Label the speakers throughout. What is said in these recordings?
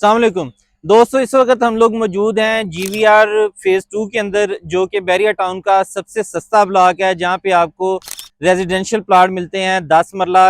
Speaker 1: अस्सलाम वालेकुम दोस्तों, इस वक्त हम लोग मौजूद हैं जीवीआर फेज़ 2 के अंदर, जो कि बैरिया टाउन का सबसे सस्ता ब्लॉक है, जहां पे आपको रेजिडेंशियल प्लाट मिलते हैं 10 मरला,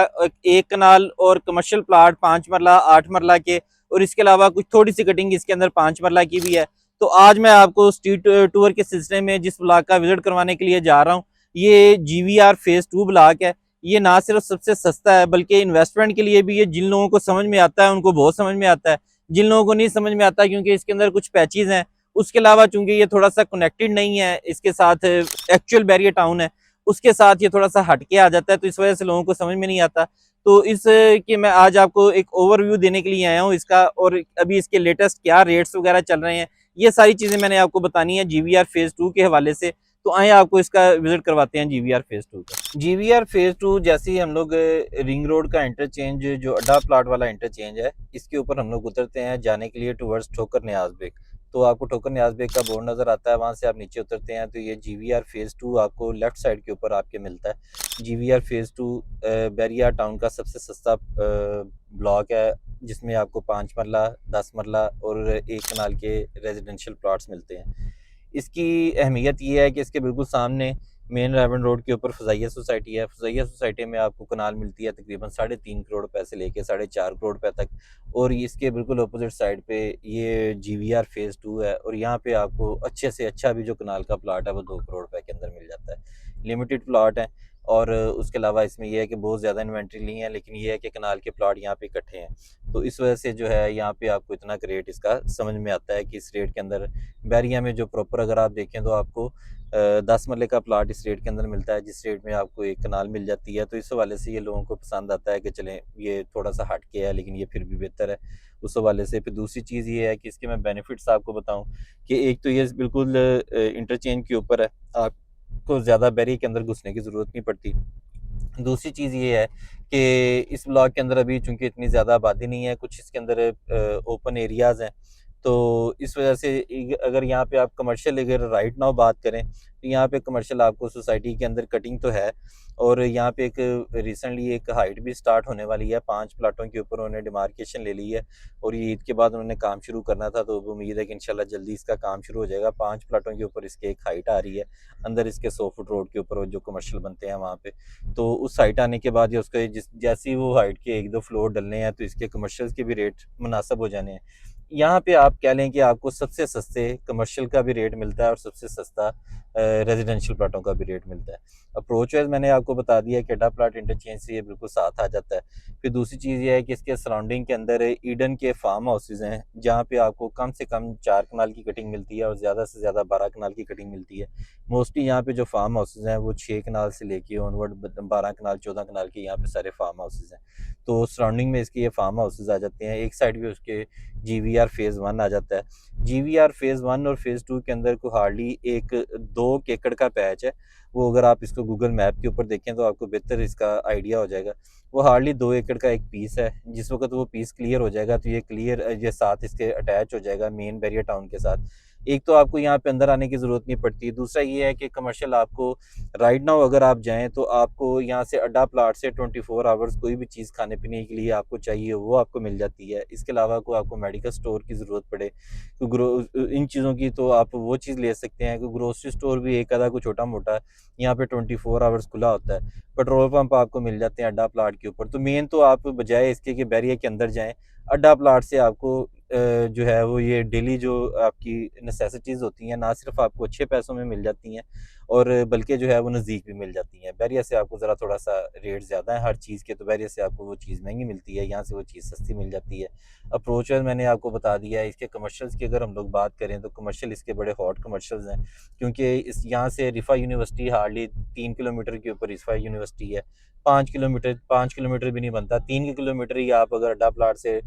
Speaker 1: एक कनाल, और कमर्शियल प्लाट 5 मरला, 8 मरला के, और इसके अलावा कुछ थोड़ी सी कटिंग इसके अंदर 5 मरला की भी है। तो आज मैं आपको स्ट्रीट टूर के सिलसिले में जिस ब्लॉक का विजिट करवाने के लिए जा रहा हूँ, ये जीवीआर फेज़ 2 ब्लॉक है। ये ना सिर्फ सबसे सस्ता है, बल्कि इन्वेस्टमेंट के लिए भी ये जिन लोगों को समझ में आता है उनको बहुत समझ में आता है, जिन लोगों को नहीं समझ में आता क्योंकि इसके अंदर कुछ पैचेज हैं। उसके अलावा चूंकि ये थोड़ा सा कनेक्टेड नहीं है इसके साथ, एक्चुअल बैरियर टाउन है उसके साथ ये थोड़ा सा हटके आ जाता है, तो इस वजह से लोगों को समझ में नहीं आता। तो इस कि मैं आज आपको एक ओवरव्यू देने के लिए आया हूँ इसका, और अभी इसके लेटेस्ट क्या रेट्स वगैरह चल रहे हैं, ये सारी चीजें मैंने आपको बतानी है जीवीआर फेज 2 के हवाले से। तो आए आपको इसका विजिट करवाते हैं जीवीआर फेज 2 का। जीवीआर फेज 2 जैसे ही हम लोग रिंग रोड का इंटरचेंज, जो अड्डा प्लाट वाला इंटरचेंज है, इसके ऊपर हम लोग उतरते हैं जाने के लिए टुवर्ड्स ठोकर न्याज बेग। तो आपको ठोकर न्याज बेग का बोर्ड नजर आता है, वहां से आप नीचे उतरते हैं तो ये जीवीआर फेज 2 आपको लेफ्ट साइड के ऊपर आपके मिलता है। जीवीआर फेज 2 बैरिया टाउन का सबसे सस्ता ब्लॉक है, जिसमें आपको 5 मरला, 10 मरला और एक कनाल के रेजिडेंशियल प्लॉट्स मिलते हैं। इसकी अहमियत ये है कि इसके बिल्कुल सामने मेन रेवन रोड के ऊपर फजाइया सोसाइटी है। फजाइया सोसाइटी में आपको कनाल मिलती है तकरीबन 3.5 करोड़ रुपए से लेके 4.5 करोड़ रुपए तक, और इसके बिल्कुल अपोजिट साइड पे ये जीवीआर फेज 2 है, और यहाँ पे आपको अच्छे से अच्छा भी जो कनाल का प्लाट है वो 2 करोड़ रुपए के अंदर मिल जाता है। लिमिटेड प्लाट है, और उसके अलावा इसमें यह है कि बहुत ज़्यादा इन्वेंट्री नहीं है, लेकिन ये है कि कनाल के प्लाट यहाँ पे इकट्ठे हैं, तो इस वजह से जो है यहाँ पे आपको इतना रेट इसका समझ में आता है कि इस रेट के अंदर बैरिया में जो प्रॉपर अगर आप देखें तो आपको 10 मरले का प्लाट इस रेट के अंदर मिलता है, जिस रेट में आपको एक कनाल मिल जाती है। तो इस हवाले से ये लोगों को पसंद आता है कि चलें ये थोड़ा सा हट के है, लेकिन ये फिर भी बेहतर है उस हवाले से। फिर दूसरी चीज़ ये है कि इसके मैं बेनिफिट्स आपको बताऊं कि एक तो ये बिल्कुल इंटरचेंज के ऊपर है, आपको ज़्यादा बैरिया के अंदर घुसने की ज़रूरत नहीं पड़ती। दूसरी चीज़ ये है कि इस ब्लॉक के अंदर अभी चूंकि इतनी ज़्यादा आबादी नहीं है, कुछ इसके अंदर ओपन एरियाज़ हैं, तो इस वजह से अगर यहाँ पे आप कमर्शियल अगर राइट नाउ बात करें तो यहाँ पे कमर्शियल आपको सोसाइटी के अंदर कटिंग तो है, और यहाँ पे एक रिसेंटली एक हाइट भी स्टार्ट होने वाली है, 5 प्लाटों के ऊपर उन्होंने डिमार्केशन ले ली है, और ये ईद के बाद उन्होंने काम शुरू करना था, तो उम्मीद है कि इंशाल्लाह जल्दी इसका काम शुरू हो जाएगा। 5 प्लाटों के ऊपर इसके एक हाइट आ रही है, अंदर इसके 100 फुट रोड के ऊपर जो कमर्शियल बनते हैं वहाँ पे। तो उस हाइट आने के बाद या उसके जैसी वो हाइट के 1-2 फ्लोर डलने हैं, तो इसके कमर्शियल्स के भी रेट मुनासिब हो जाने हैं। यहाँ पे आप कह लें कि आपको सबसे सस्ते कमर्शियल का भी रेट मिलता है और सबसे सस्ता रेजिडेंशियल प्लाटों का भी रेट मिलता है। अप्रोच वाइज मैंने आपको बता दिया कि अड्डा प्लाट इंटरचेंज से ये बिल्कुल साथ आ जाता है। फिर दूसरी चीज़ ये है कि इसके सराउंडिंग के अंदर ईडन के फार्म हाउसेज हैं, जहाँ पे आपको कम से कम 4 कनाल की कटिंग मिलती है और ज़्यादा से ज़्यादा 12 कनाल की कटिंग मिलती है। मोस्टली यहाँ पे जो फार्म हाउसेज हैं वो 6 कनाल से लेके ऑनवर्ड 12 कनाल 14 कनाल के यहाँ पे सारे फार्म हाउसेज हैं। तो सराउंडिंग में इसके ये फार्म हाउसेज आ जाते हैं। एक साइड भी उसके जीवीआर फेज़ 1 आ जाता है। जीवीआर फेज़ 1 और फेज़ 2 के अंदर को हार्डली एक 2 एकड़ का पैच है। वो अगर आप इसको गूगल मैप के ऊपर देखें तो आपको बेहतर इसका आइडिया हो जाएगा। वो हार्डली 2 एकड़ का एक पीस है। जिस वक़्त वो पीस क्लियर हो जाएगा तो ये साथ इसके अटैच हो जाएगा मेन बैरियर टाउन के साथ। एक तो आपको यहाँ पे अंदर आने की ज़रूरत नहीं पड़ती। दूसरा ये है कि कमर्शियल आपको राइट नाउ अगर आप जाएँ तो आपको यहाँ से अड्डा प्लाट से 24 आवर्स कोई भी चीज़ खाने-पीने के लिए आपको चाहिए वो आपको मिल जाती है। इसके अलावा को आपको मेडिकल स्टोर की ज़रूरत पड़े तो इन चीज़ों की तो आप वो चीज़ ले सकते हैं कि ग्रोसरी स्टोर भी एक आधा कोई छोटा-मोटा यहाँ पे 24 आवर्स खुला होता है। पेट्रोल पंप आपको मिल जाते हैं अड्डा प्लाट के ऊपर। तो मेन तो आप बजाय इसके कि बैरियर के अंदर जाएँ, अड्डा प्लाट से आपको जो है वो ये डेली जो आपकी नेसेसिटीज़ होती हैं, ना सिर्फ़ आपको अच्छे पैसों में मिल जाती हैं और बल्कि जो है वो नज़दीक भी मिल जाती हैं। बैरिया से आपको ज़रा थोड़ा-सा रेट ज़्यादा है हर चीज़ के, तो बैरिया से आपको वो चीज़ महँगी मिलती है, यहाँ से वो चीज़ सस्ती मिल जाती है। अप्रोच मैंने आपको बता दिया है। इसके कमर्शियल्स की अगर हम लोग बात करें तो कमर्शियल इसके बड़े हॉट कमर्शियल्स हैं, क्योंकि इस यहाँ से रिफ़ा यूनिवर्सिटी हार्डली 3 किलोमीटर के ऊपर रिफ़ा यूनिवर्सिटी है। 5 किलोमीटर भी नहीं बनता, 3 किलोमीटर ही आप अगर अड्डा प्लाट से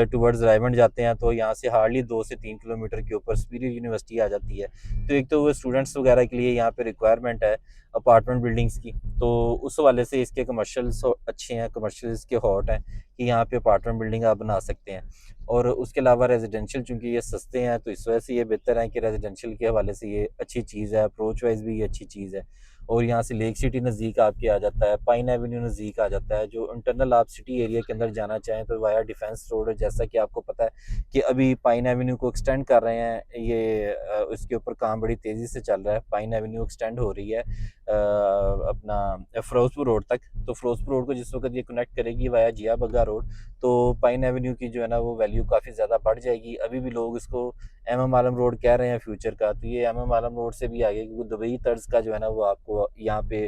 Speaker 1: टुवर्ड्स रायमंड जाते हैं तो यहाँ से हार्डली 2 से 3 किलोमीटर के ऊपर सुपीरियर यूनिवर्सिटी आ जाती है। तो एक तो वो स्टूडेंट्स वगैरह के लिए यहाँ पे रिक्वायरमेंट है अपार्टमेंट बिल्डिंग्स की, तो उस हवाले से इसके कमर्शियल्स अच्छे हैं, कमर्शियल्स के हॉट हैं कि यहाँ पे अपार्टमेंट बिल्डिंग आप बना सकते हैं। और उसके अलावा रेजिडेंशियल चूँकि ये सस्ते हैं तो इस वजह से ये बेहतर है कि रेजिडेंशियल के हवाले से ये अच्छी चीज़ है, अप्रोच वाइज भी ये अच्छी चीज़ है। और यहाँ से लेक सिटी नज़दीक आपके आ जाता है, पाइन एवेन्यू नज़दीक आ जाता है। जो इंटरनल आप सिटी एरिया के अंदर जाना चाहें तो वाया डिफेंस रोड, जैसा कि आपको पता है कि अभी पाइन एवेन्यू को एक्सटेंड कर रहे हैं, ये उसके ऊपर काम बड़ी तेज़ी से चल रहा है। पाइन एवेन्यू एक्सटेंड हो रही है अपना फ़िरोज़पुर रोड तक। तो फ़िरोज़पुर रोड को जिस वक़्त ये कनेक्ट करेगी वाया जिया बग्गा रोड, तो पाइन एवेन्यू की जो है ना वो वैल्यू काफ़ी ज़्यादा बढ़ जाएगी। अभी भी लोग इसको एमएम आलम रोड कह रहे हैं फ्यूचर का, तो ये एमएम आलम रोड से भी आगे, क्योंकि दुबई तर्ज का जो है ना वो आपको यहाँ पे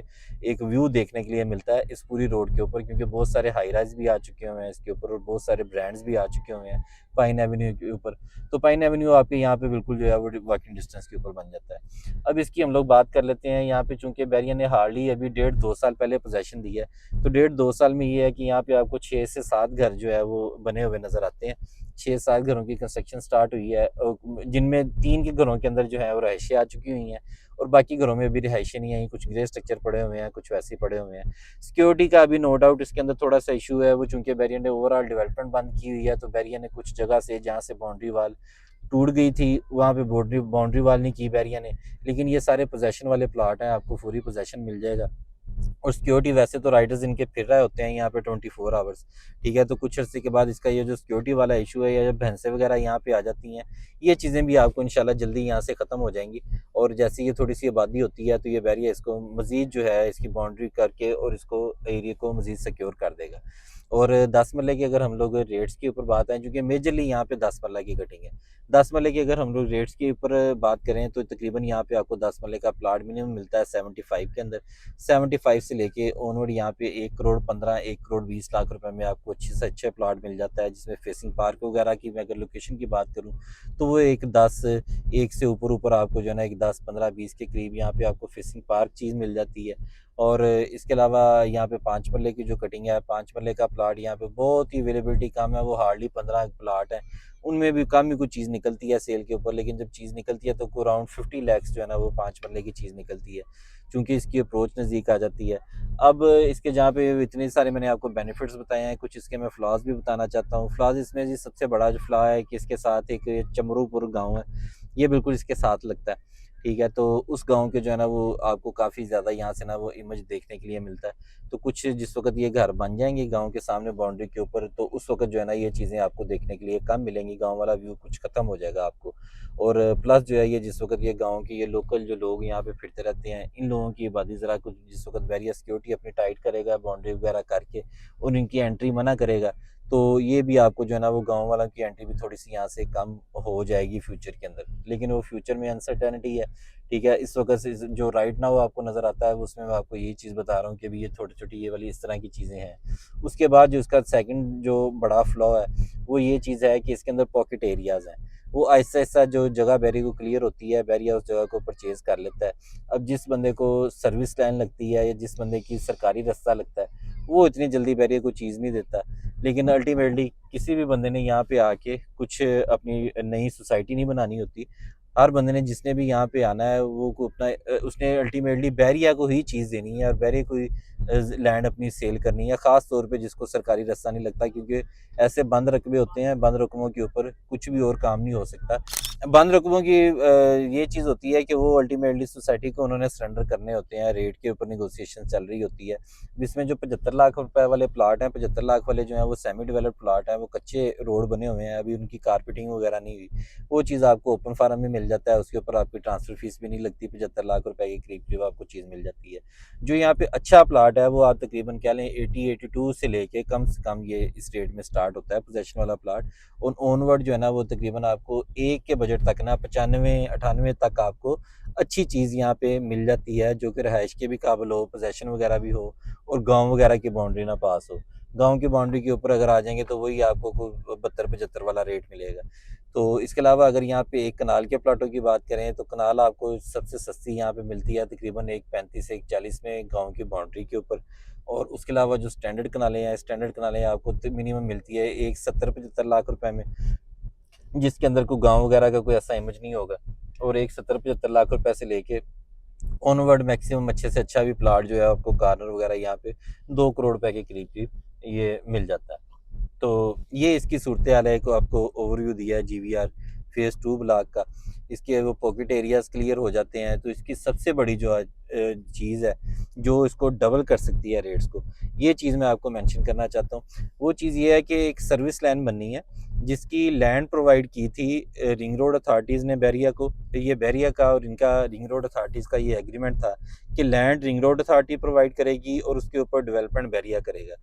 Speaker 1: एक व्यू देखने के लिए मिलता है इस पूरी रोड के ऊपर, क्योंकि बहुत सारे हाई राइज भी आ चुके हुए हैं इसके ऊपर और बहुत सारे ब्रांड्स भी आ चुके हुए हैं पाइन एवेन्यू के ऊपर। तो पाइन एवेन्यू आपके यहाँ पे बिल्कुल जो है वो वॉकिंग डिस्टेंस के ऊपर बन जाता है। अब इसकी हम लोग बात कर लेते हैं। यहाँ पे चूंकि बैरिया ने हार्डली अभी 1.5-2 साल पहले पोजेशन दी है, तो 1.5-2 साल में ये है कि यहाँ पे आपको 6 से 7 घर जो है वो बने हुए नजर आते हैं। 6-7 घरों की कंस्ट्रक्शन स्टार्ट हुई है, जिनमें 3 के घरों के अंदर जो है वो रहायशें आ चुकी हुई हैं और बाकी घरों में अभी रिहायशें नहीं आई। कुछ ग्रे स्ट्रक्चर पड़े हुए हैं, कुछ वैसे ही पड़े हुए हैं। सिक्योरिटी का अभी नो डाउट इसके अंदर थोड़ा सा इशू है, वो चूंकि बैरिया ने ओवरऑल डेवलपमेंट बंद की हुई है, तो बैरिया ने कुछ जगह से जहाँ से बाउंड्री वाल टूट गई थी वहाँ पे बाउंड्री वाल नहीं की बैरिया ने। लेकिन ये सारे पोजेशन वाले प्लाट हैं, आपको पूरी पोजेशन मिल जाएगा। और सिक्योरिटी वैसे तो राइडर्स इनके फिर रहे होते हैं यहाँ पे 24 आवर्स, ठीक है। तो कुछ अर्से के बाद इसका ये जो सिक्योरिटी वाला इशू है या जब भैंसें वगैरह यहाँ पे आ जाती हैं, ये चीज़ें भी आपको इंशाल्लाह जल्दी यहाँ से ख़त्म हो जाएंगी। और जैसे ये थोड़ी सी आबादी होती है तो ये बैरियर इसको मज़ीद जो है इसकी बाउंड्री करके और इसको एरिया को मज़ीद सिक्योर कर देगा। और 10 मरले की अगर हम लोग रेट्स के ऊपर बात आए, क्योंकि मेजरली यहाँ पे 10 मरला की कटिंग है। 10 मरले की अगर हम लोग रेट्स के ऊपर बात करें तो तकरीबन यहाँ पे आपको 10 मरले का प्लाट मिनिमम मिलता है 75 के अंदर। 75 से लेके ऑनवर्ड यहाँ पे 1 करोड़ 15, 1 करोड़ 20 लाख रुपए में आपको अच्छे से अच्छे प्लाट मिल जाता है, जिसमें फेसिंग पार्क वगैरह की मैं अगर लोकेशन की बात करूँ तो वो एक से ऊपर ऊपर आपको जो है ना एक 10 15 20 के करीब यहाँ पे आपको फेसिंग पार्क चीज़ मिल जाती है। और इसके अलावा यहाँ पे 5 मरले की जो कटिंग है, 5 मरले का प्लाट यहाँ पे बहुत ही अवेलेबिलिटी कम है, वो हार्डली 15 प्लाट है, उनमें भी कम ही कुछ चीज़ निकलती है सेल के ऊपर। लेकिन जब चीज़ निकलती है तो अराउंड 50 लैक्स जो है ना वो 5 मरले की चीज़ निकलती है, चूँकि इसकी अप्रोच नज़दीक आ जाती है। अब इसके जहाँ पे इतने सारे मैंने आपको बेनिफिट्स बताए हैं, कुछ इसके मैं फ्लॉज भी बताना चाहता हूँ। फ्लॉज इसमें जी सबसे बड़ा जो फ्लॉ है कि इसके साथ एक चमरूपुर गाँव है, ये बिल्कुल इसके साथ लगता है, ठीक है। तो उस गाँव के जो है ना वो आपको काफ़ी ज़्यादा यहाँ से ना वो इमेज देखने के लिए मिलता है। तो कुछ जिस वक़्त ये घर बन जाएँगे गाँव के सामने बाउंड्री के ऊपर, तो उस वक़्त जो है ना ये चीज़ें आपको देखने के लिए कम मिलेंगी, गाँव वाला व्यू कुछ ख़त्म हो जाएगा आपको। और प्लस जो है ये जिस वक़्त ये गाँव के ये लोकल जो लोग यहाँ पे फिरते रहते हैं, इन लोगों की आबादी ज़रा कुछ जिस वक़्त बैरियर सिक्योरिटी अपनी टाइट करेगा, बाउंड्री वगैरह करके और इनकी एंट्री मना करेगा, तो ये भी आपको जो है ना वो गाँव वालों की एंट्री भी थोड़ी-सी यहाँ से कम हो जाएगी फ्यूचर के अंदर। लेकिन वो फ्यूचर में अनसर्टेनिटी है, ठीक है। इस वक़्त से जो राइट नाउ आपको नज़र आता है उसमें मैं आपको यही चीज़ बता रहा हूँ कि अभी ये छोटी-छोटी ये वाली इस तरह की चीज़ें हैं। उसके बाद जो इसका सेकंड जो बड़ा फ्लॉ है, वो ये चीज़ है कि इसके अंदर पॉकेट एरियाज़ हैं। वो आहिस्ता-आहिस्ता जो जगह बैरियर को क्लियर होती है, बैरियर उस जगह को परचेज़ कर लेता है। अब जिस बंदे को सर्विस लाइन लगती है या जिस बंदे की सरकारी रास्ता लगता है, वो इतनी जल्दी बैरियर को चीज़ नहीं देता। लेकिन अल्टीमेटली किसी भी बंदे ने यहाँ पे आके कुछ अपनी नई सोसाइटी नहीं बनानी होती। हर बंदे ने जिसने भी यहाँ पे आना है वो को अपना उसने अल्टीमेटली बैरिया को ही चीज़ देनी है और बैरिया को ही लैंड अपनी सेल करनी है, ख़ास तौर पे जिसको सरकारी रास्ता नहीं लगता, क्योंकि ऐसे बंद रकबे होते हैं, बंद रकबों के ऊपर कुछ भी और काम नहीं हो सकता। बंद रकबों की ये चीज़ होती है कि वो अल्टीमेटली सोसाइटी को उन्होंने सरेंडर करने होते हैं, रेट के ऊपर नेगोशिएशन चल रही होती है। जिसमें जो 75 लाख रुपए वाले प्लाट हैं, 75 लाख वाले जो हैं वो सेमी डेवलप्ड प्लाट हैं, वो कच्चे रोड बने हुए हैं, अभी उनकी कारपेटिंग वगैरह नहीं हुई। वो चीज़ आपको ओपन फार्म में मिल जाता है, उसके ऊपर आपकी ट्रांसफ़र फीस भी नहीं लगती, 75 लाख रुपए के करीब-करीब आपको चीज़ मिल जाती है। जो यहाँ पे अच्छा प्लाट है वो आप तकरीबन कह लें 80-82 से लेके कम से कम ये इस रेट में स्टार्ट होता है पोज़ेशन वाला प्लाट, और ऑनवर्ड जो है ना वो तकरीबन आपको 1 के बजट तक ना 95-98 तक आपको अच्छी चीज़ यहाँ पे मिल जाती है, जो कि रहायश के भी काबिल हो, पोज़ेशन वगैरह भी हो और गाँव वगैरह की बाउंड्री ना पास हो। गाँव की बाउंड्री के ऊपर अगर आ जाएँगे तो वही आपको 72-75 वाला रेट मिलेगा। तो इसके अलावा अगर यहाँ पे एक कनाल के प्लाटों की बात करें तो कनाल आपको सबसे सस्ती यहाँ पे मिलती है तकरीबन 1.35 से 1.40 में गाँव की बाउंड्री के ऊपर। और उसके अलावा जो स्टैंडर्ड कनालें हैं, स्टैंडर्ड कनालें आपको मिनिमम मिलती है एक 70-75 लाख रुपए में, जिसके अंदर कोई गाँव वगैरह का कोई ऐसा इमेज नहीं होगा। और एक 70-75 लाख रुपए से लेके ऑनवर्ड मैक्सिमम अच्छे से अच्छा भी प्लाट जो है आपको कार्नर वगैरह यहाँ पे 2 करोड़ रुपए के करीब ये मिल जाता है। तो ये इसकी सूरत हाल है, को आपको ओवरव्यू दिया है जीवीआर फेज़ 2 ब्लॉक का। इसके वो पॉकेट एरियाज़ क्लियर हो जाते हैं। तो इसकी सबसे बड़ी जो चीज़ है जो इसको डबल कर सकती है रेट्स को, ये चीज़ मैं आपको मेंशन करना चाहता हूँ। वो चीज़ ये है कि एक सर्विस लाइन बननी है जिसकी लैंड प्रोवाइड की थी रिंग रोड अथॉरिटीज़ ने बैरिया को। ये बैरिया का और इनका रिंग रोड अथॉरिटीज़ का ये एग्रीमेंट था कि land ring road authority provide करेगी और उसके ऊपर डेवलपमेंट बैरिया करेगा।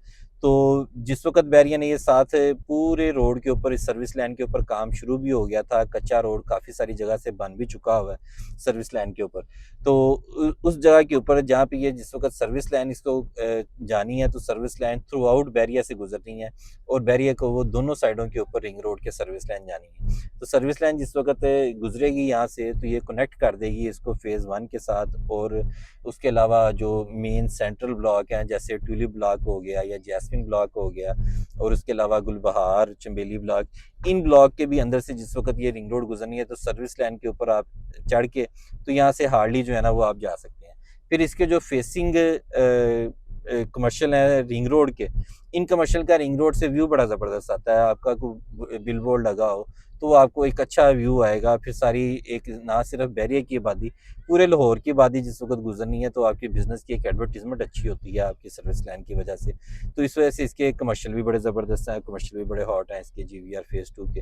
Speaker 1: तो जिस वक़्त बैरिया ने ये साथ पूरे रोड के ऊपर, इस सर्विस लाइन के ऊपर काम शुरू भी हो गया था, कच्चा रोड काफ़ी सारी जगह से बन भी चुका हुआ है सर्विस लाइन के ऊपर। तो उस जगह के ऊपर जहाँ पे ये जिस वक़्त सर्विस लाइन इसको जानी है, तो service line throughout barrier से गुज़रनी है और बैरिया को वो दोनों साइडों के ऊपर रिंग रोड के सर्विस लाइन जानी है। तो सर्विस लाइन जिस वक़्त गुज़रेगी यहाँ से, तो ये कनेक्ट कर देगी इसको फ़ेज़ 1 के साथ। और उसके अलावा जो मेन सेंट्रल ब्लॉक हैं, जैसे ट्यूलिप ब्लॉक हो गया या जैस्मिन ब्लॉक हो गया, और उसके अलावा गुलबहार, चंबेली ब्लॉक, इन ब्लॉक के भी अंदर से जिस वक़्त ये रिंग रोड गुज़रनी है, तो सर्विस लाइन के ऊपर आप चढ़ के तो यहाँ से हार्डली जो है ना वो आप जा सकते हैं। फिर इसके जो फेसिंग कमर्शियल है रिंग रोड के, इन कमर्शियल का रिंग रोड से व्यू बड़ा ज़बरदस्त आता है। आपका कोई बिल बोर्ड लगा हो तो आपको एक अच्छा व्यू आएगा। फिर सारी एक ना सिर्फ बैरिया की आबादी, पूरे लाहौर की आबादी जिस वक्त गुजरनी है, तो आपकी बिज़नेस की एक एडवर्टीजमेंट अच्छी होती है आपकी सर्विस लाइन की वजह से। तो इस वजह से इसके कमर्शियल भी बड़े ज़बरदस्त हैं, कमर्शियल भी बड़े हॉट हैं इसके GVR फेज़ 2 के।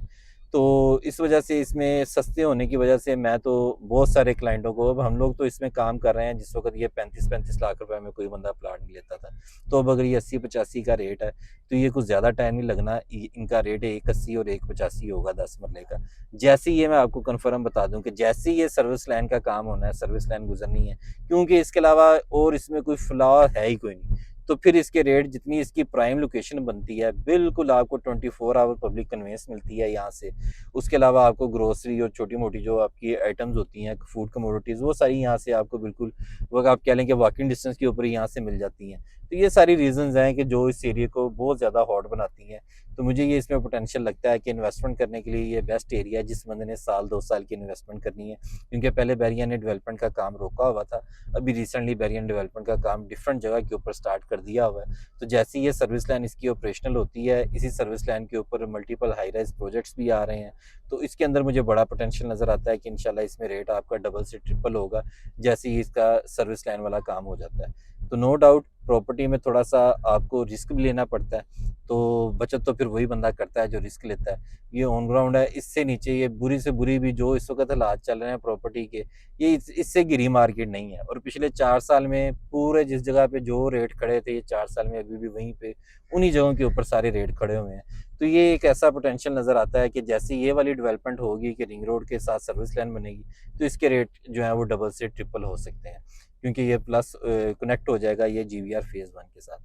Speaker 1: तो इस वजह से इसमें सस्ते होने की वजह से मैं तो बहुत सारे क्लाइंटों को, अब हम लोग तो इसमें काम कर रहे हैं, जिस वक्त ये 35-35 लाख रुपए में कोई बंदा प्लाट नहीं लेता था, तो अब अगर ये 80-85 का रेट है तो ये कुछ ज़्यादा टाइम नहीं लगना। इनका रेट 180 और 185 होगा 10 मरले का। जैसे ही ये मैं आपको कन्फर्म बता दूं कि जैसे ही ये सर्विस लाइन का काम होना है, सर्विस लाइन गुजरनी है, क्योंकि इसके अलावा और इसमें कोई फ्लॉ है ही कोई नहीं, तो फिर इसके रेट, जितनी इसकी प्राइम लोकेशन बनती है, बिल्कुल आपको 24 आवर पब्लिक कन्वेंस मिलती है यहाँ से। उसके अलावा आपको ग्रोसरी और छोटी मोटी जो आपकी आइटम्स होती हैं, फूड कमोडिटीज़, वो सारी यहाँ से आपको बिल्कुल, वो आप कह लें कि वॉकिंग डिस्टेंस के ऊपर यहाँ से मिल जाती हैं। तो ये सारी रीजंस हैं कि जो इस एरिया को बहुत ज़्यादा हॉट बनाती हैं। तो मुझे ये इसमें पोटेंशियल लगता है कि इन्वेस्टमेंट करने के लिए ये बेस्ट एरिया है, जिस बंदे ने साल 2 साल की इन्वेस्टमेंट करनी है। क्योंकि पहले बैरिया ने डेवलपमेंट का काम रोका हुआ था, अभी रिसेंटली बैरिया ने डेवलपमेंट का काम डिफरेंट जगह के ऊपर स्टार्ट कर दिया हुआ है। तो जैसे ये सर्विस लाइन इसकी ऑपरेशनल होती है, इसी सर्विस लाइन के ऊपर मल्टीपल हाई राइज प्रोजेक्ट्स भी आ रहे हैं। तो इसके अंदर मुझे बड़ा पोटेंशियल नज़र आता है कि इंशाल्लाह इसमें रेट आपका डबल से ट्रिपल होगा जैसे ही इसका सर्विस लाइन वाला काम हो जाता है। तो नो डाउट प्रॉपर्टी में थोड़ा सा आपको रिस्क भी लेना पड़ता है, तो बचत तो फिर वही बंदा करता है जो रिस्क लेता है। ये ऑन ग्राउंड है, इससे नीचे ये बुरी से बुरी भी जो इस वक्त हालात चल रहे हैं प्रॉपर्टी के, ये इससे गिरी मार्केट नहीं है। और पिछले 4 साल में पूरे जिस जगह पे जो रेट खड़े थे, ये 4 साल में अभी भी वहीं पे उन्हीं जगहों के ऊपर सारे रेट खड़े हुए हैं। तो ये एक ऐसा पोटेंशियल नज़र आता है कि जैसे ये वाली डेवलपमेंट होगी कि रिंग रोड के साथ सर्विस लाइन बनेगी, तो इसके रेट जो है वो डबल से ट्रिपल हो सकते हैं, क्योंकि ये प्लस कनेक्ट हो जाएगा ये GVR फेज़ 1 के साथ।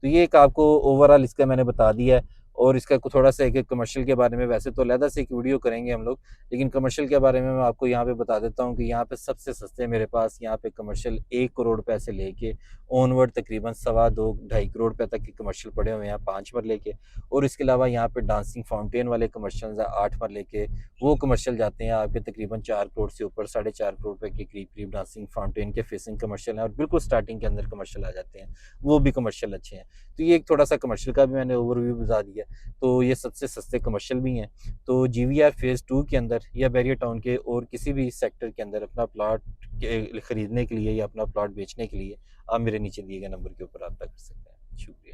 Speaker 1: तो ये एक आपको ओवरऑल इसका मैंने बता दिया है। और इसका थोड़ा सा एक कमर्शियल के बारे में वैसे तो अलग से एक वीडियो करेंगे हम लोग, लेकिन कमर्शियल के बारे में मैं आपको यहाँ पे बता देता हूँ कि यहाँ पे सबसे सस्ते मेरे पास यहाँ पे कमर्शियल 1 करोड़ रुपए से लेके ऑनवर्ड तकरीबन 2.25-2.5 करोड़ रुपए तक के कमर्शियल पड़े हुए हैं 5 मरले के। और इसके अलावा यहाँ पे डांसिंग फाउंटेन वाले कमर्शियल 8 मरले के, वो कमर्शियल जाते हैं आपके तकरीबन 4 करोड़ से ऊपर, 4.5 करोड़ रुपए के करीब करीब डांसिंग फाउंटेन के फेसिंग कमर्शियल हैं। और बिल्कुल स्टार्टिंग के अंदर कमर्शियल आ जाते हैं, वो भी कमर्शियल अच्छे हैं। तो ये एक थोड़ा सा कमर्शियल का भी मैंने ओवरव्यू बता दिया। तो ये सबसे सस्ते कमर्शियल भी हैं। तो GVR फेज़ 2 के अंदर या बैरिया टाउन के और किसी भी सेक्टर के अंदर अपना प्लॉट खरीदने के लिए या अपना प्लॉट बेचने के लिए आप मेरे नीचे दिए गए नंबर के ऊपर रब्ता कर सकते हैं। शुक्रिया।